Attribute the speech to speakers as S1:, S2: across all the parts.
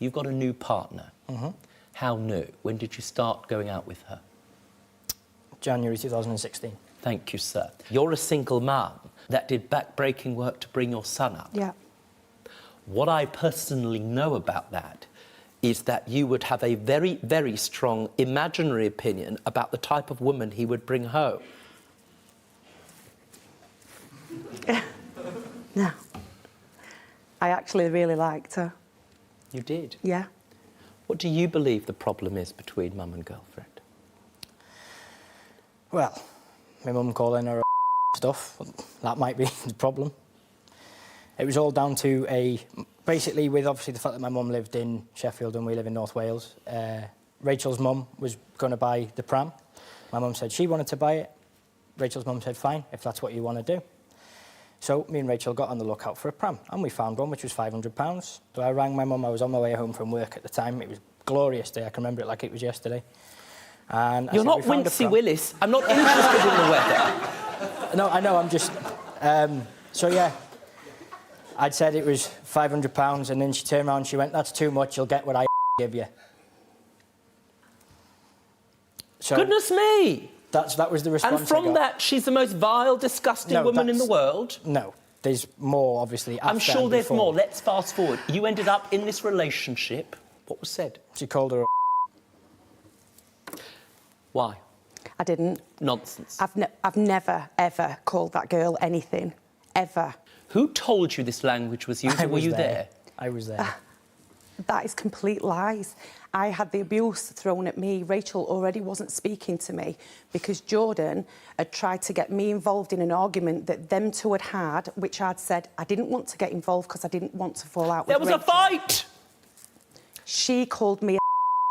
S1: you've got a new partner. How new? When did you start going out with her?
S2: January 2016.
S1: Thank you, sir. You're a single mum that did back-breaking work to bring your son up.
S3: Yeah.
S1: What I personally know about that is that you would have a very, very strong imaginary opinion about the type of woman he would bring home.
S3: No. I actually really liked her.
S1: You did?
S3: Yeah.
S1: What do you believe the problem is between mum and girlfriend?
S2: Well, my mum calling her stuff, that might be the problem. It was all down to basically with obviously the fact that my mum lived in Sheffield and we live in North Wales, Rachel's mum was going to buy the pram. My mum said she wanted to buy it. Rachel's mum said, fine, if that's what you want to do. So me and Rachel got on the lookout for a pram and we found one which was £500. So I rang my mum, I was on my way home from work at the time. It was a glorious day, I can remember it like it was yesterday. And
S1: You're not Wincy Willis. I'm not interested in the weather.
S2: No, I know, I'm just... so, yeah, I'd said it was £500 and then she turned around and she went, that's too much, you'll get what I give you. So
S1: Goodness me!
S2: That was the response
S1: And from that, she's the most vile, disgusting woman in the world?
S2: No, there's more, obviously, after
S1: I'm sure there's
S2: before.
S1: more. Let's fast forward. You ended up in this relationship. What was said?
S2: She called her a...
S1: Why?
S3: I didn't.
S1: Nonsense.
S3: I've never, ever called that girl anything. Ever.
S1: Who told you this language was used? Were you there?
S2: I was there.
S3: That is complete lies. I had the abuse thrown at me. Rachel already wasn't speaking to me because Jordan had tried to get me involved in an argument that them two had had, which I'd said I didn't want to get involved because I didn't want to fall out with Rachel.
S1: There was a fight!
S3: She called me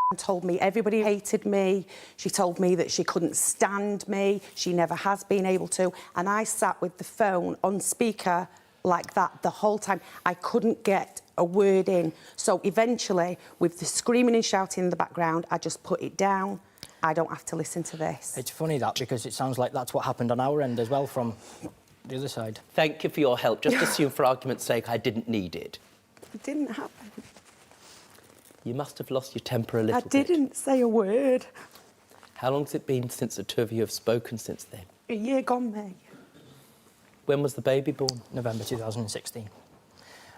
S3: and told me everybody hated me. She told me that she couldn't stand me. She never has been able to. And I sat with the phone on speaker like that the whole time. I couldn't get a word in. So eventually, with the screaming and shouting in the background, I just put it down. I don't have to listen to this.
S2: It's funny that, because it sounds like that's what happened on our end as well from the other side.
S1: Thank you for your help. Just assume, for argument's sake, I didn't need it.
S3: It didn't happen.
S1: You must have lost your temper a little bit.
S3: I didn't say a word.
S1: How long's it been since the two of you have spoken since then?
S3: A year gone, May.
S1: When was the baby born?
S2: November 2016.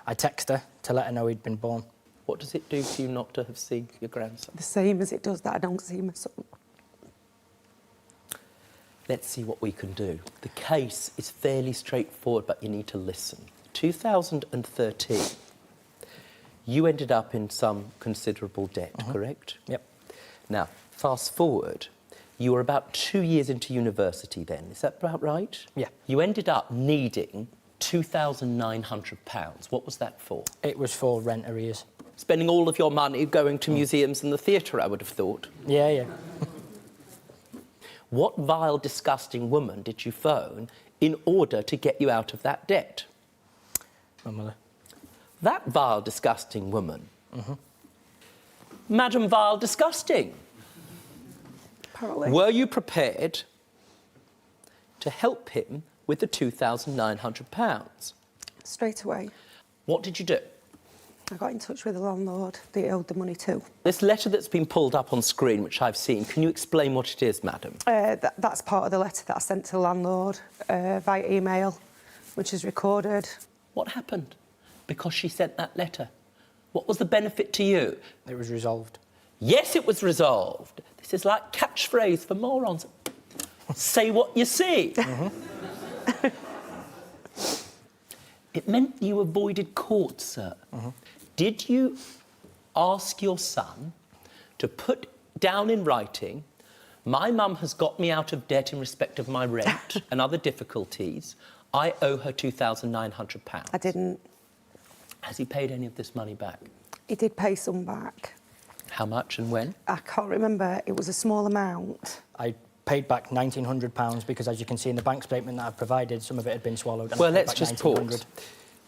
S2: I texted her to let her know he'd been born.
S1: What does it do to you not to have seen your grandson?
S3: The same as it does that I don't see my son.
S1: Let's see what we can do. The case is fairly straightforward, but you need to listen. 2013, you ended up in some considerable debt, correct?
S2: Yep.
S1: Now, fast forward, you were about 2 years into university then, is that about right?
S2: Yeah.
S1: You ended up needing £2,900. What was that for?
S2: It was for rent arrears.
S1: Spending all of your money going to museums and the theatre, I would have thought.
S2: Yeah, yeah.
S1: What vile, disgusting woman did you phone in order to get you out of that debt?
S2: My mother.
S1: That vile, disgusting woman. Madam Vile Disgusting.
S3: Apparently.
S1: Were you prepared to help him with the £2,900?
S3: Straight away.
S1: What did you do?
S3: I got in touch with the landlord that he owed the money to.
S1: This letter that's been pulled up on screen, which I've seen, can you explain what it is, madam?
S3: That's part of the letter that I sent to the landlord via email, which is recorded.
S1: What happened? Because she sent that letter. What was the benefit to you?
S2: It was resolved.
S1: Yes, it was resolved. This is like catchphrase for morons. Say what you see. It meant you avoided court, sir. Did you ask your son to put down in writing, my mum has got me out of debt in respect of my rent and other difficulties, I owe her £2,900?
S3: I didn't.
S1: Has he paid any of this money back?
S3: He did pay some back.
S1: How much and when?
S3: I can't remember. It was a small amount.
S2: I paid back £1,900 because, as you can see in the bank statement that I've provided, some of it had been swallowed.
S1: Well, let's just pause.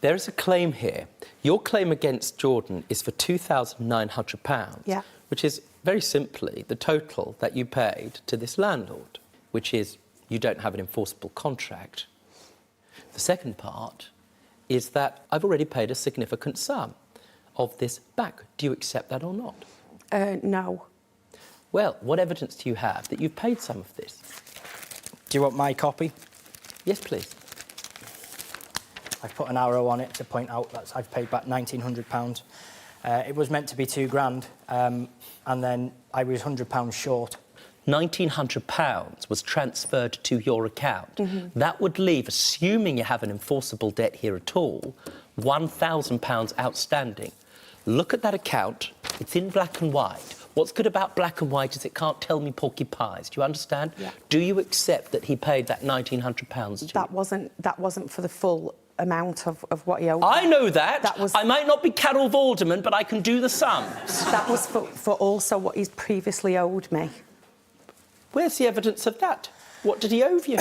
S1: There is a claim here. Your claim against Jordan is for £2,900,
S3: Yeah.
S1: which is very simply the total that you paid to this landlord, which is you don't have an enforceable contract. The second part is that I've already paid a significant sum. of this back. Do you accept that or not?
S3: No.
S1: Well, what evidence do you have that you've paid some of this?
S2: Do you want my copy?
S1: Yes, please.
S2: I've put an arrow on it to point out that I've paid back £1,900. It was meant to be £2,000, and then I was £100 short.
S1: £1,900 was transferred to your account. That would leave, assuming you have an enforceable debt here at all, £1,000 outstanding. Look at that account. It's in black and white. What's good about black and white is it can't tell me porky pies. Do you understand?
S3: Yeah.
S1: Do you accept that he paid that £1,900 to you?
S3: That wasn't for the full amount of what he owed.
S1: I know that.
S3: That was...
S1: I might not be Carol Vorderman, but I can do the sums.
S3: That was for also what he's previously owed me.
S1: Where's the evidence of that? What did he owe you?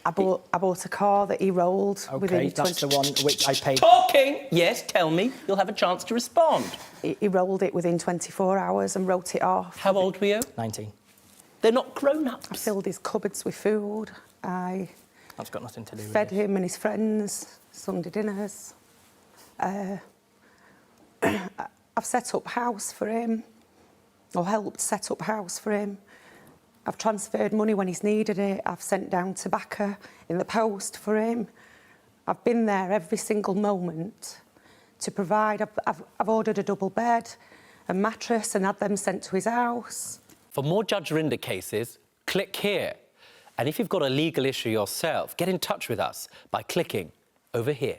S3: I bought a car that he rolled within
S2: OK, that's the one which I paid...
S1: Talking! Yes, tell me. You'll have a chance to respond.
S3: He rolled it within 24 hours and wrote it off.
S1: How old were you?
S2: 19.
S1: They're not grown-ups.
S3: I filled his cupboards with food.
S2: That's got nothing to do with
S3: fed
S2: this.
S3: him and his friends Sunday dinners. I've set up house for him, or helped set up house for him. I've transferred money when he's needed it. I've sent down tobacco in the post for him. I've been there every single moment to provide. I've ordered a double bed, a mattress, and had them sent to his house.
S1: For more Judge Rinder cases, click here. And if you've got a legal issue yourself, get in touch with us by clicking over here.